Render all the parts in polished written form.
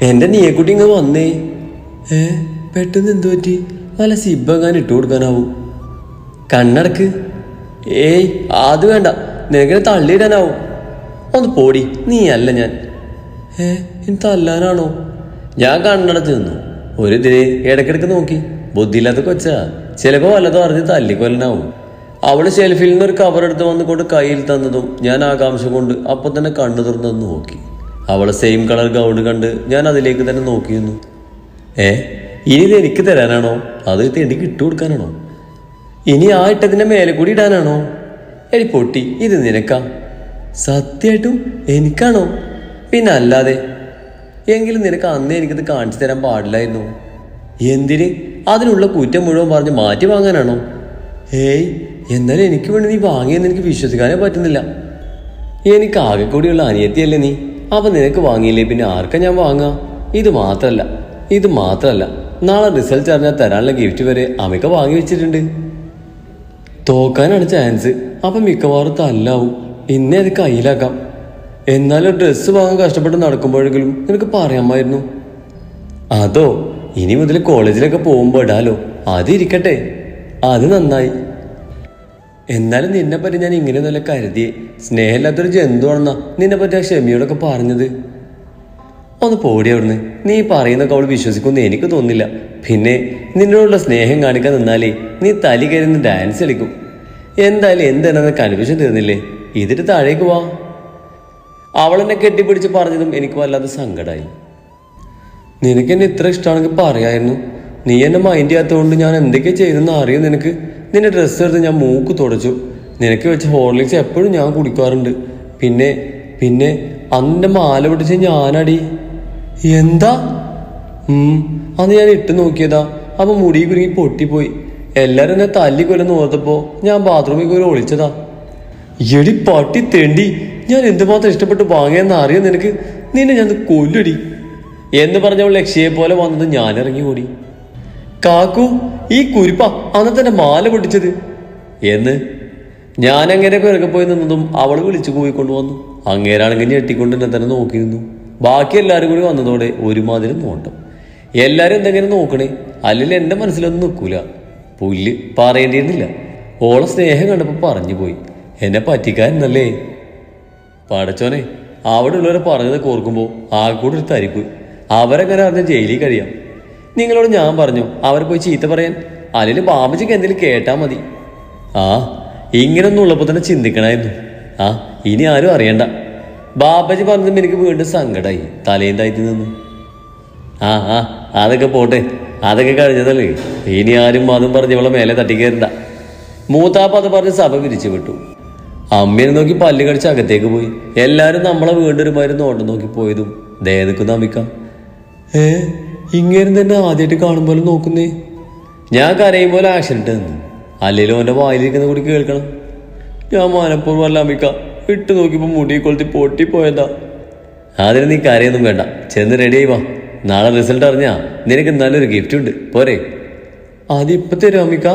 എൻ്റെ നീയക്കുട്ടി ഇങ്ങ് വന്നേ. പെട്ടെന്ന് എന്തു പറ്റി? വല്ല സിബങ്ങാൻ ഇട്ട് കൊടുക്കാനാവും. കണ്ണടക്ക്. ഏയ് അത് വേണ്ട, നിനക്കിനെ തള്ളിയിടാനാവും. ഒന്ന് പോടി, നീ അല്ല ഞാൻ. ഇനി തല്ലാനാണോ? ഞാൻ കണ്ണടച്ച് നിന്നു. ഒരു ഇതിന് ഇടയ്ക്കിടയ്ക്ക് നോക്കി. ബുദ്ധിയില്ലാത്ത കൊച്ചാ, ചിലപ്പോൾ വല്ലതും അറിഞ്ഞ് തല്ലിക്കൊല്ലനാവും. അവള് ഷെൽഫിൽ നിന്ന് ഒരു കവർ എടുത്ത് വന്നുകൊണ്ട് കയ്യിൽ തന്നതും ഞാൻ ആകാംക്ഷ കൊണ്ട് അപ്പം തന്നെ കണ്ണു തുറന്നൊന്ന് നോക്കി. അവളെ സെയിം കളർ ഗൗൺ കണ്ട് ഞാൻ അതിലേക്ക് തന്നെ നോക്കിയിരുന്നു. ഇനി ഇത് എനിക്ക് തരാനാണോ, അത് എനിക്ക് ഇട്ട് കൊടുക്കാനാണോ? ഇനി ആ ഇട്ടതിൻ്റെ മേലെ കൂടി ഇടാനാണോ? എടി പൊട്ടി, ഇത് നിനക്കാ? സത്യമായിട്ടും എനിക്കാണോ? പിന്നെ അല്ലാതെ. എങ്കിലും നിനക്ക് അന്നേ എനിക്കിത് കാണിച്ചു തരാൻ പാടില്ലായിരുന്നു. എന്തിന്? അതിനുള്ള കുറ്റം മുഴുവൻ പറഞ്ഞ് മാറ്റി വാങ്ങാനാണോ? എന്നാലും എനിക്ക് വേണ്ടി നീ വാങ്ങിയെന്ന് എനിക്ക് വിശ്വസിക്കാനേ പറ്റുന്നില്ല. എനിക്ക് ആകെ കൂടിയുള്ള അനിയത്തിയല്ലേ നീ, അപ്പം നിനക്ക് വാങ്ങിയില്ലേ പിന്നെ ആർക്കാ ഞാൻ വാങ്ങാം? ഇത് മാത്രമല്ല നാളെ റിസൾട്ട് അറിഞ്ഞാൽ തരാനുള്ള ഗിഫ്റ്റ് വരെ അമിക്ക വാങ്ങി വെച്ചിട്ടുണ്ട്. തോക്കാനാണ് ചാൻസ്, അപ്പം മിക്കവാറും തല്ലാവും. ഇന്നേ അത് കയ്യിലാക്കാം. എന്നാലും ഡ്രസ്സ് വാങ്ങാൻ കഷ്ടപ്പെട്ട് നടക്കുമ്പോഴെങ്കിലും നിനക്ക് പറയാമായിരുന്നു. അതോ ഇനി മുതൽ കോളേജിലൊക്കെ പോകുമ്പോൾ ഇടാലോ, അതിരിക്കട്ടെ. അത് നന്നായി. എന്നാലും നിന്നെപ്പറ്റി ഞാൻ ഇങ്ങനെയൊന്നുമല്ല കരുതിയേ. സ്നേഹമില്ലാത്തൊരു ജന്തുവാണെന്നാ നിന്നെപ്പറ്റി ആ ക്ഷമയോടൊക്കെ പറഞ്ഞത്. ഒന്ന് പോടി അവിടുന്ന്. നീ പറയുന്നൊക്കെ അവൾ വിശ്വസിക്കുമെന്ന് എനിക്ക് തോന്നില്ല. പിന്നെ നിന്നോടുള്ള സ്നേഹം കാണിക്കാൻ നിന്നാലേ നീ തലി കയറി ഡാൻസ് കളിക്കും. എന്തായാലും എന്താണെന്ന് കൺഫ്യൂഷൻ തീർന്നില്ലേ? ഇതിട്ട് താഴേക്ക് വാ. അവളെന്നെ കെട്ടിപ്പിടിച്ച് പറഞ്ഞതും എനിക്ക് വല്ലാതെ സങ്കടമായി. നിനക്കെന്നെ ഇത്ര ഇഷ്ടമാണെങ്കിൽ പറയായിരുന്നു. നീ എന്നെ മൈൻഡ് ചെയ്യാത്തതുകൊണ്ട് ഞാൻ എന്തൊക്കെ ചെയ്തെന്ന് അറിയും നിനക്ക്. നിന്റെ ഡ്രസ്സ് എടുത്ത് ഞാൻ മൂക്ക് തുടച്ചു. നിനക്ക് വെച്ച് ഹോർലിക്സ് എപ്പോഴും ഞാൻ കുടിക്കാറുണ്ട്. പിന്നെ അന്നെ മാല പിടിച്ച് ഞാനടി. എന്താ? അന്ന് ഞാൻ ഇട്ട് നോക്കിയതാ. അപ്പൊ മുടി കുരുങ്ങി പൊട്ടിപ്പോയി. എല്ലാരും എന്നെ തല്ലിക്കൊല്ലെന്ന് ഓർത്തപ്പോ ഞാൻ ബാത്റൂമിൽ പോയി ഒളിച്ചതാ. എടി പട്ടി തെണ്ടി, ഞാൻ എന്തുമാത്രം ഇഷ്ടപ്പെട്ട് വാങ്ങിയെന്ന് അറിയാം നിനക്ക്. നിന്നെ ഞാൻ കൊല്ലടി എന്ന് പറഞ്ഞവൾ ലക്ഷ്യയെ പോലെ വന്നത് ഞാൻ ഇറങ്ങി ഓടി. കാക്കു, ഈ കുരിപ്പ അന്നത്തെ മാല പൊട്ടിച്ചത് എന്ന് ഞാൻ അങ്ങനെ പിറകെ പോയി നിന്നതും അവൾ വിളിച്ചു പോയിക്കൊണ്ടുവന്നു. അങ്ങേരാണെങ്കിൽ ഞെട്ടിക്കൊണ്ട് എന്നെ തന്നെ നോക്കിയിരുന്നു. ബാക്കി എല്ലാവരും കൂടി വന്നതോടെ ഒരുമാതിരി നോട്ടം. എല്ലാവരും എന്തെങ്കിലും നോക്കണേ, അല്ലെങ്കിൽ എൻ്റെ മനസ്സിലൊന്നും നിൽക്കൂല. പുല്ല് പറയേണ്ടിയിരുന്നില്ല. ഓളെ സ്നേഹം കണ്ടപ്പോൾ പറഞ്ഞു പോയി. എന്നെ പറ്റിക്കാരെന്നല്ലേ. പടച്ചോനെ, അവിടെ ഉള്ളവരെ പറഞ്ഞതൊക്കെ ഓർക്കുമ്പോൾ ആകെ കൂടെ ഒരു തരിപ്പ്. അവരെങ്ങനെ അറിഞ്ഞ ജയിലിൽ കഴിയാം. നിങ്ങളോട് ഞാൻ പറഞ്ഞു അവരെ പോയി ചീത്ത പറയാൻ. അല്ലെങ്കിൽ ബാബജിക്ക് എന്തെങ്കിലും കേട്ടാൽ മതി. ഇങ്ങനൊന്നും ഉള്ളപ്പോൾ തന്നെ ചിന്തിക്കണമായിരുന്നു. ഇനി ആരും അറിയണ്ട. ബാബജി പറഞ്ഞതും എനിക്ക് വീണ്ടും സങ്കടമായി. തലയും താഴ്ത്തി നിന്ന്. അതൊക്കെ പോട്ടെ, അതൊക്കെ കഴിഞ്ഞതല്ലേ. ഇനി ആരും അതും പറഞ്ഞവളെ മേലെ തട്ടിക്കയറണ്ട. മൂത്താപ്പ അത് പറഞ്ഞ് സഭ പിരിച്ചു വിട്ടു. അമ്മേനെ നോക്കി പല്ല് കടിച്ച് അകത്തേക്ക് പോയി. എല്ലാവരും നമ്മളെ വീണ്ടൊരുമാതിരി നോട്ടം നോക്കി പോയതും ദേ നിൽക്കുന്ന അമ്മിക്ക. ഇങ്ങനെ തന്നെ ആദ്യമായിട്ട് കാണുമ്പോൾ നോക്കുന്നേ. ഞാൻ കരയും പോലെ ആക്ഷൻ ഇട്ട് നിന്ന്. അല്ലെങ്കിലും അവൻ്റെ വായിലിരിക്കുന്ന കൂടി കേൾക്കണം. ഞാൻ മനപ്പൂർവ്വം അല്ല അമ്മിക്ക, ഇട്ട് നോക്കിയപ്പോൾ മുടി കൊളുത്തി പൊട്ടിപ്പോയതാ. അതിന് നീ കരയൊന്നും വേണ്ട, ചെന്ന് റെഡി ആയി വാ. നാളെ റിസൾട്ട് അറിഞ്ഞാ നിനക്ക് നല്ലൊരു ഗിഫ്റ്റ് ഉണ്ട്, പോരെ? അതിപ്പോൾ തരും അമ്മിക്ക.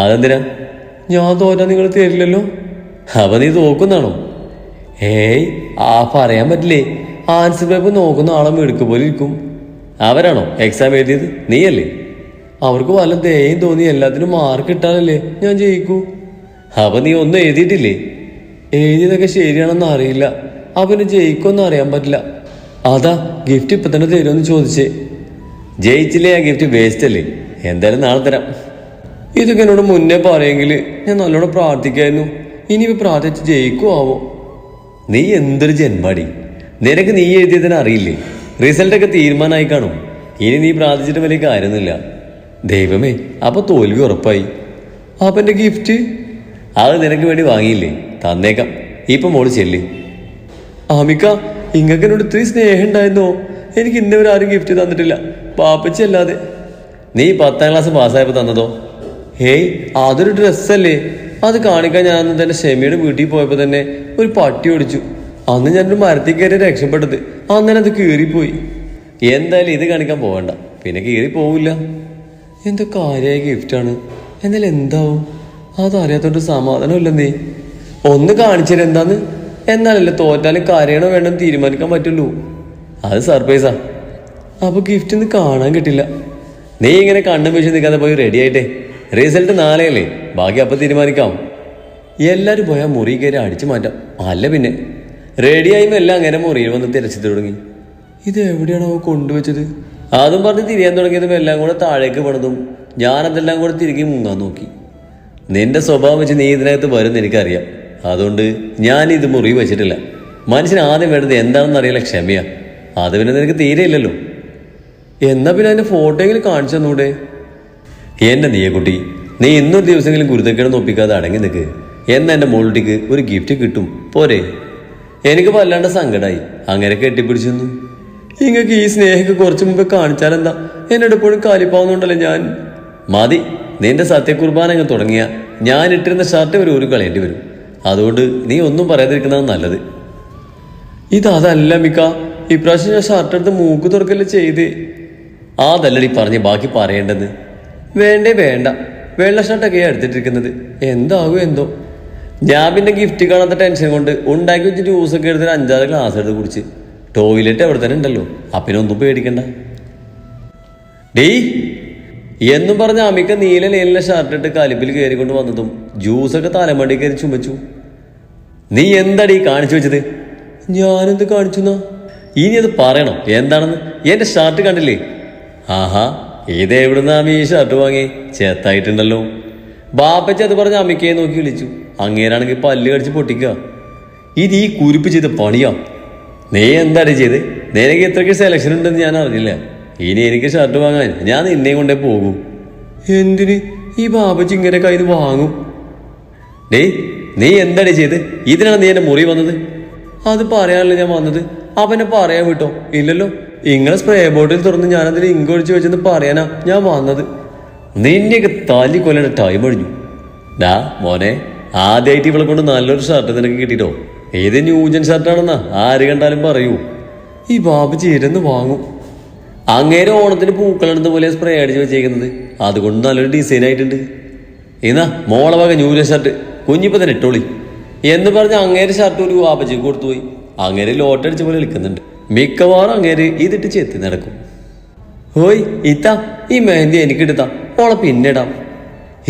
അതെന്തിനാ? ഞാൻ തോറ്റാ നിങ്ങൾ തരില്ലല്ലോ. അവ നീ തോക്കുന്നാണോ? പറയാൻ പറ്റില്ലേ. ആൻസർ പേപ്പർ നോക്കുന്ന ആളെ മെടുക്ക് പോലെ ഇരിക്കും. അവരാണോ എക്സാം എഴുതിയത്? നീയല്ലേ? അവർക്ക് വല്ല ദയം തോന്നി എല്ലാത്തിനും മാർക്ക് ഇട്ടാലല്ലേ ഞാൻ ജയിക്കൂ. അവ നീ ഒന്നും എഴുതിയിട്ടില്ലേ? എഴുതിയതൊക്കെ ശരിയാണെന്ന് അറിയില്ല. അവന് ജയിക്കുമെന്ന് അറിയാൻ പറ്റില്ല. അതാ ഗിഫ്റ്റ് ഇപ്പം തന്നെ തരുമെന്ന് ചോദിച്ചേ. ജയിച്ചില്ലേ ആ ഗിഫ്റ്റ് വേസ്റ്റ് അല്ലേ? എന്തായാലും നാളെ തരാം. ഇതൊക്കെ എന്നോട് മുന്നേ പറയുമെങ്കിൽ ഞാൻ നല്ലോണം പ്രാർത്ഥിക്കായിരുന്നു. ഇനിയിപ്പോൾ പ്രാർത്ഥിച്ച് ജയിക്കുമാവോ? നീ എന്തൊരു ജന്മാടി. നിനക്ക് നീ എഴുതിയതിന് അറിയില്ലേ? റിസൾട്ടൊക്കെ തീരുമാനമായി കാണും. ഇനി നീ പ്രാർത്ഥിച്ചിട്ട് വലിയ കാര്യമൊന്നുമില്ല. ദൈവമേ, അപ്പൊ തോൽവി ഉറപ്പായി. അപ്പൻ്റെ ഗിഫ്റ്റ് അത് നിനക്ക് വേണ്ടി വാങ്ങിയില്ലേ? തന്നേക്കാം. ഇപ്പൊ മോള് ചെല്ല്. ആമിക്ക, ഇങ്ങക്ക് എന്നോട് ഇത്രയും സ്നേഹം ഉണ്ടായിരുന്നോ? എനിക്ക് ഇന്നവരെ ആരും ഗിഫ്റ്റ് തന്നിട്ടില്ല, പാപ്പച്ചി അല്ലാതെ. നീ 10ാം ക്ലാസ് പാസ്സായപ്പോൾ തന്നതോ? അതൊരു ഡ്രസ്സല്ലേ. അത് കാണിക്കാൻ ഞാൻ അന്ന് തന്നെ ഷെമിയുടെ വീട്ടിൽ പോയപ്പോൾ തന്നെ ഒരു പട്ടി ഓടിച്ചു. അന്ന് ഞാനൊരു മരത്തിൽ കയറി രക്ഷപ്പെട്ടത്. അന്നേരം അത് കീറിപ്പോയി. എന്തായാലും ഇത് കാണിക്കാൻ പോകണ്ട, പിന്നെ കീറി പോവില്ല. എന്തോ കാര്യമായ ഗിഫ്റ്റാണ്. എന്നാലും എന്താവും? അതറിയാത്തോണ്ട് സമാധാനമില്ലെന്നേ. ഒന്ന് കാണിച്ചാൽ എന്താന്ന്? എന്നാലല്ലേ തോറ്റാലും കരയണോ വേണ്ടെന്ന് തീരുമാനിക്കാൻ പറ്റുള്ളൂ. അത് സർപ്രൈസാ. അപ്പൊ ഗിഫ്റ്റ് ഒന്നും കാണാൻ കിട്ടില്ല. നീ ഇങ്ങനെ കണ്ണും വീശി നിൽക്കാതെ പോയി റെഡി ആയിട്ടേ. റിസൾട്ട് നാളെയല്ലേ, ബാക്കി അപ്പം തീരുമാനിക്കാം. എല്ലാവരും പോയാൽ മുറി കയറി അടിച്ചു മാറ്റാം. അല്ല പിന്നെ റെഡിയായുമ്പോൾ എല്ലാം അങ്ങനെ മുറിയിൽ വന്ന് തിരച്ചു തുടങ്ങി. ഇത് എവിടെയാണോ കൊണ്ടുവച്ചത്? അതും പറഞ്ഞ് തിരിയാൻ തുടങ്ങിയതും എല്ലാം കൂടെ താഴേക്ക് പണിതും ഞാനതെല്ലാം കൂടെ തിരികെ മുങ്ങാൻ നോക്കി. നിന്റെ സ്വഭാവം വെച്ച് നീ ഇതിനകത്ത് വരുമെന്ന് എനിക്കറിയാം. അതുകൊണ്ട് ഞാൻ ഇത് മുറി വെച്ചിട്ടില്ല. മനുഷ്യന് ആദ്യം വേണ്ടത് എന്താണെന്ന് അറിയില്ല, ക്ഷമയാ. അത് പിന്നെ നിനക്ക് തീരെ ഇല്ലല്ലോ. എന്നാ പിന്നെ അതിന്റെ ഫോട്ടോയെങ്കിലും കാണിച്ചു തന്നൂടെ? എന്റെ നീയക്കുട്ടി, നീ ഇന്നൊരു ദിവസമെങ്കിലും ഗുരുതക്കേട് ഒപ്പിക്കാതെ അടങ്ങി നിൽക്ക്. എന്നാ എൻ്റെ മോളുട്ടിക്ക് ഒരു ഗിഫ്റ്റ് കിട്ടും പോരെ? എനിക്ക് വല്ലാണ്ട് സങ്കടമായി. അങ്ങനെ കെട്ടിപ്പിടിച്ചു. ഇങ്ങക്ക് ഈ സ്നേഹമൊക്കെ കുറച്ചു മുമ്പ് കാണിച്ചാലെന്താ? എന്നോട് എപ്പോഴും കാലിപ്പാവുന്നുണ്ടല്ലോ ഞാൻ. മതി, നിന്റെ സത്യകുർബാനങ്ങ് തുടങ്ങിയ ഞാൻ ഇട്ടിരുന്ന ഷർട്ട് ഒരു കളയേണ്ടി വരും. അതുകൊണ്ട് നീ ഒന്നും പറയാതിരിക്കുന്നതാണ് നല്ലത്. ഇതല്ല മിക്ക, ഇപ്രാവശ്യം ഞാൻ ഷർട്ട് എടുത്ത് മൂക്ക് തുറക്കല്ലേ ചെയ്ത്. അതല്ലടി പറഞ്ഞ് ബാക്കി പറയേണ്ടത്. വേണ്ട, വെള്ള ഷർട്ടൊക്കെയാണ് എടുത്തിട്ടിരിക്കുന്നത്. എന്താകും എന്തോ. ഞാൻ പിന്നെ ഗിഫ്റ്റ് കാണാത്ത ടെൻഷൻ കൊണ്ട് ഉണ്ടാക്കി വെച്ച് ജ്യൂസൊക്കെ എടുത്തിട്ട് 5-6 ഗ്ലാസ് എടുത്ത് കുടിച്ച്. ടോയ്ലറ്റ് അവിടെ തന്നെ ഉണ്ടല്ലോ, അപ്പിനെ ഒന്നും പേടിക്കണ്ട. ഡീ എന്നും പറഞ്ഞ അമിക്ക നീല ലേലിലെ ഷർട്ട് ഇട്ട് കലിപ്പിൽ കയറിക്കൊണ്ട് വന്നതും ജ്യൂസൊക്കെ തലമണ്ടി കയറി ചുമച്ചു. നീ എന്താടീ കാണിച്ചു വെച്ചത്? ഞാനെന്ത് കാണിച്ചുന്നാ? ഇനി അത് പറയണം എന്താണെന്ന്. എന്റെ ഷർട്ട് കണ്ടില്ലേ? ആഹാ, ഇത് എവിടുന്ന് അമ്മ ഈ ഷർട്ട് വാങ്ങി? ചേത്തായിട്ടുണ്ടല്ലോ. ബാപ്പച്ചി അത് പറഞ്ഞ് അമ്മിക്കയെ നോക്കി വിളിച്ചു. അങ്ങേരാണെങ്കിൽ പല്ല് കടിച്ച് പൊട്ടിക്കുക. ഇത് ഈ കുരിപ്പ് ചെയ്ത് പണിയാ. നീ എന്താടി ചെയ്ത്? നിനക്ക് ഇത്രയ്ക്ക് സെലക്ഷൻ ഉണ്ടെന്ന് ഞാൻ അറിഞ്ഞില്ല. ഇനി എനിക്ക് ഷർട്ട് വാങ്ങാൻ ഞാൻ നിന്നെയും കൊണ്ടേ പോകും. എന്തിന്? ഈ ബാപ്പച്ചി ഇങ്ങനെ കയ്യിൽ വാങ്ങും? ഡേ, നീ എന്താടി ചെയ്ത്? ഇതിനാണ് നീ എന്റെ മുറി വന്നത്? അത് പറയാനല്ലോ ഞാൻ വന്നത്. അവനെ പറയാൻ വിട്ടോ? ഇല്ലല്ലോ. ഇങ്ങനെ സ്പ്രേ ബോട്ടിൽ തുറന്ന് ഞാനതിൽ ഇങ്കൊഴിച്ച് വെച്ചെന്ന് പറയാനാ ഞാൻ വന്നത്. നിന്നെയൊക്കെ തല്ലി കൊല്ലേണ്ട ടൈം കഴിഞ്ഞു. ഡാ മോനെ, ആദ്യമായിട്ട് ഇവളെ കൊണ്ട് നല്ലൊരു ഷർട്ട് നിനക്ക് കിട്ടിട്ടോ. ഏത് ന്യൂജൻ ഷർട്ടാണെന്നാ ആര് കണ്ടാലും പറയൂ. ഈ ബാബുജി ഇരുന്ന് വാങ്ങും. അങ്ങേരെ ഓണത്തിന് പൂക്കളെടുത്ത പോലെ സ്പ്രേ അടിച്ച് വെച്ചേക്കുന്നത്. അതുകൊണ്ട് നല്ലൊരു ഡിസൈൻ ആയിട്ടുണ്ട്. എന്നാ മോളെ വക ന്യൂജൻ ഷർട്ട് കുഞ്ഞിപ്പോ തന്നെ ഇട്ടോളി എന്ന് പറഞ്ഞ് അങ്ങേരെ ഷർട്ട് ഒരു ബാബുജിക്ക് കൊടുത്തുപോയി. അങ്ങേര് ലോട്ടടിച്ച പോലെ വിളിക്കുന്നുണ്ട്. മിക്കവാറും അങ്ങേര് ഇതിട്ട് ചെത്തി നടക്കും. ഹോയ് ഇത്ത, ഈ മെഹന്തി എനിക്കിട്ടാ, ഓളെ പിന്നിടാം.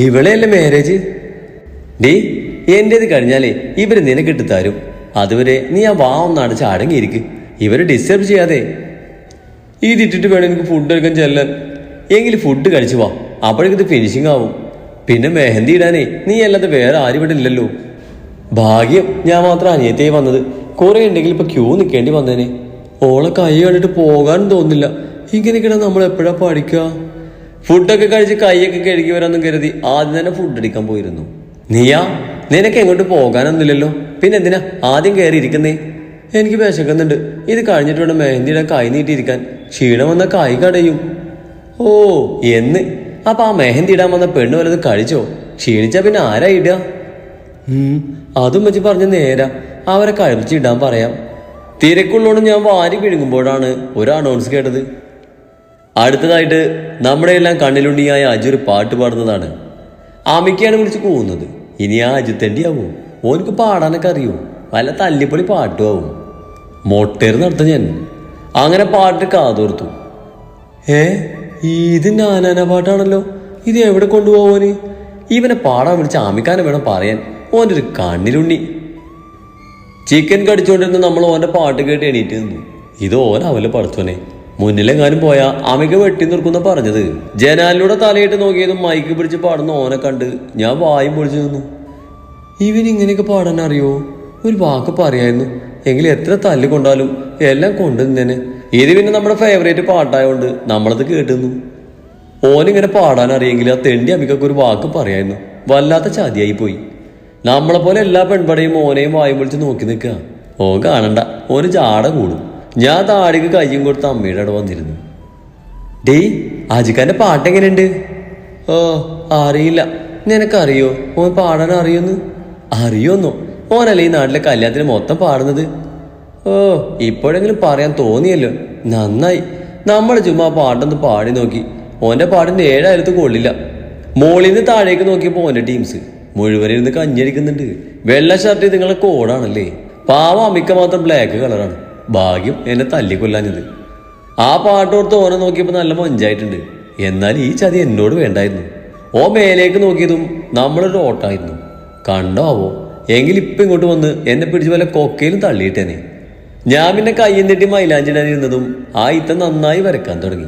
ഇവളെയല്ലേ മാരേജ്? ഡീ, എന്റേത് കഴിഞ്ഞാലേ ഇവര് നിനക്കിട്ട് തരും. അതുവരെ നീ ആ ഒന്നാണ് ചടങ്ങിയിരിക്ക്. ഇവര് ഡിസ്റ്റർബ് ചെയ്യാതെ. ഇതിട്ടിട്ട് വേണം എനിക്ക് ഫുഡ് എടുക്കാൻ ചെല്ലാൻ. എങ്കിൽ ഫുഡ് കഴിച്ചു വാ, അപ്പോഴേക്കിത് ഫിനിഷിങ് ആവും. പിന്നെ മെഹന്തി ഇടാനേ നീ അല്ലാതെ വേറെ ആരും ഇവിടെ ഇല്ലല്ലോ. ഭാഗ്യം ഞാൻ മാത്രം അനിയത്തിയായി വന്നത്. കുറെ ഉണ്ടെങ്കിൽ ഇപ്പൊ ക്യൂ നിൽക്കേണ്ടി വന്നേനെ. ഓളെ കൈ കണ്ടിട്ട് പോകാനും തോന്നില്ല. ഇങ്ങനെയൊക്കെയാണ് നമ്മൾ എപ്പോഴാ പഠിക്കുക? ഫുഡൊക്കെ കഴിച്ച് കൈയൊക്കെ കഴുകി വരാമെന്നും കരുതി ആദ്യം തന്നെ ഫുഡ് അടിക്കാൻ പോയിരുന്നു. നീയാ? നിനക്ക് എങ്ങോട്ട് പോകാനൊന്നുമില്ലല്ലോ, പിന്നെ എന്തിനാ ആദ്യം കയറി ഇരിക്കുന്നേ? എനിക്ക് വിശക്കുന്നുണ്ട്. ഇത് കഴിഞ്ഞിട്ട് വേണം മെഹന്തിയുടെ കൈ നീട്ടിയിരിക്കാൻ. ക്ഷീണം വന്ന കൈ കടയും. ഓ എന്ന്? അപ്പൊ ആ മെഹന്തി ഇടാൻ വന്ന പെണ്ണ് വല്ലത് കഴിച്ചോ? ക്ഷീണിച്ചാ പിന്നെ ആരാ ഇടുക? അതും വെച്ച് പറഞ്ഞ നേരാ. അവരെ കഴിച്ചിടാൻ പറയാം. തിരക്കുള്ളോണ്ട് ഞാൻ വാരി വിഴുങ്ങുമ്പോഴാണ് ഒരു അനൗൺസ് കേട്ടത്. അടുത്തതായിട്ട് നമ്മുടെ എല്ലാം കണ്ണിലുണ്ണിയായ അജു ഒരു പാട്ട് പാടുന്നതാണ്. ആമിക്കയാണ് വിളിച്ച് പോകുന്നത്. ഇനി ആ അജുത്തണ്ടി ആവും. ഓനക്ക് പാടാനൊക്കെ അറിയൂ. വല്ല തല്ലിപ്പൊളി പാട്ടും ആവും. മൊട്ടേർ നടത്ത ഞാൻ. അങ്ങനെ പാട്ട് കാതോർത്തു. ഇത് നാനാന പാട്ടാണല്ലോ. ഇത് എവിടെ കൊണ്ടുപോവാന്? ഇവനെ പാടാൻ വിളിച്ച ആമിക്കാനെ വേണം പറയാൻ. ഓൻ്റെ ഒരു കണ്ണിലുണ്ണി. ചിക്കൻ കടിച്ചുകൊണ്ടിരുന്ന നമ്മൾ ഓൻ്റെ പാട്ട് കേട്ട് എണീറ്റ് നിന്നു. ഇത് ഓനാവല്ലോ പഠിച്ചോനെ. മുന്നിലെങ്ങാനും പോയാ അമിക വെട്ടി നിർക്കുന്ന പറഞ്ഞത്. ജനാലിലൂടെ തലയിട്ട് നോക്കിയതും മൈക്ക് പിടിച്ച് പാടുന്ന ഓനെ കണ്ട് ഞാൻ വായും പൊളിച്ചു നിന്നു. ഇവനിങ്ങനെയൊക്കെ പാടാൻ അറിയോ? ഒരു വാക്ക് പറയായിരുന്നു എങ്കിൽ എത്ര തല്ലി കൊണ്ടാലും എല്ലാം കൊണ്ടു നിന്നേനെ. ഇത് പിന്നെ നമ്മുടെ ഫേവറേറ്റ് പാട്ടായതുകൊണ്ട് നമ്മളത് കേട്ടുന്നു. ഓനിങ്ങനെ പാടാൻ അറിയെങ്കിൽ ആ തെണ്ടി അമിക്കൊക്കെ ഒരു വാക്ക് പറയായിരുന്നു. വല്ലാത്ത ചതിയായി പോയി. നമ്മളെപ്പോലെ എല്ലാ പെൺപടയും ഓനെയും വായും പൊളിച്ച് നോക്കി നിൽക്കുക. ഓൻ കാണണ്ട, ഓന് ജാട കൂടും. ഞാൻ താടിക്ക് കയ്യും കൊടുത്ത് അമ്മയുടെ അവിടെ വന്നിരുന്നു. ഡേയ്, അജിക്കാന്റെ പാട്ട് എങ്ങനെയുണ്ട്? ഓ അറിയില്ല. നിനക്കറിയോ ഓൻ പാടാൻ അറിയോന്ന്? അറിയോന്നോ? ഓനല്ലേ ഈ നാട്ടിലെ കല്യാണത്തിന് മൊത്തം പാടുന്നത്. ഓ ഇപ്പോഴെങ്കിലും പറയാൻ തോന്നിയല്ലോ, നന്നായി. നമ്മൾ ചുമ്മാ പാട്ടൊന്ന് പാടി നോക്കി. ഓന്റെ പാടിന്റെ 7 കൊള്ളില്ല. മോളിൽ നിന്ന് താഴേക്ക് നോക്കിയപ്പോ ഓന്റെ ടീംസ് മുഴുവനിരുന്ന് കഞ്ഞടിക്കുന്നുണ്ട്. വെള്ള ഷർട്ട് നിങ്ങളെ കോഡാണല്ലേ. പാവം അമിക്ക മാത്രം ബ്ലാക്ക് കളറാണ്. ഭാഗ്യം എന്നെ തല്ലിക്കൊല്ലാഞ്ഞത്. ആ പാട്ടോർത്ത് ഓനെ നോക്കിയപ്പോൾ നല്ല മൊഞ്ചായിട്ടുണ്ട്. എന്നാൽ ഈ ചതി എന്നോട് വേണ്ടായിരുന്നു. ഓ മേലേക്ക് നോക്കിയതും നമ്മളൊരു ഓട്ടായിരുന്നു. കണ്ടാവോ എങ്കിൽ ഇപ്പം ഇങ്ങോട്ട് വന്ന് എന്നെ പിടിച്ച് വല്ല കൊക്കയിലും തള്ളിയിട്ടേനെ. ഞാൻ പിന്നെ കയ്യും തെട്ടി മൈലാഞ്ചിടാനിരുന്നതും ആ ഇത്ത നന്നായി വരക്കാൻ തുടങ്ങി.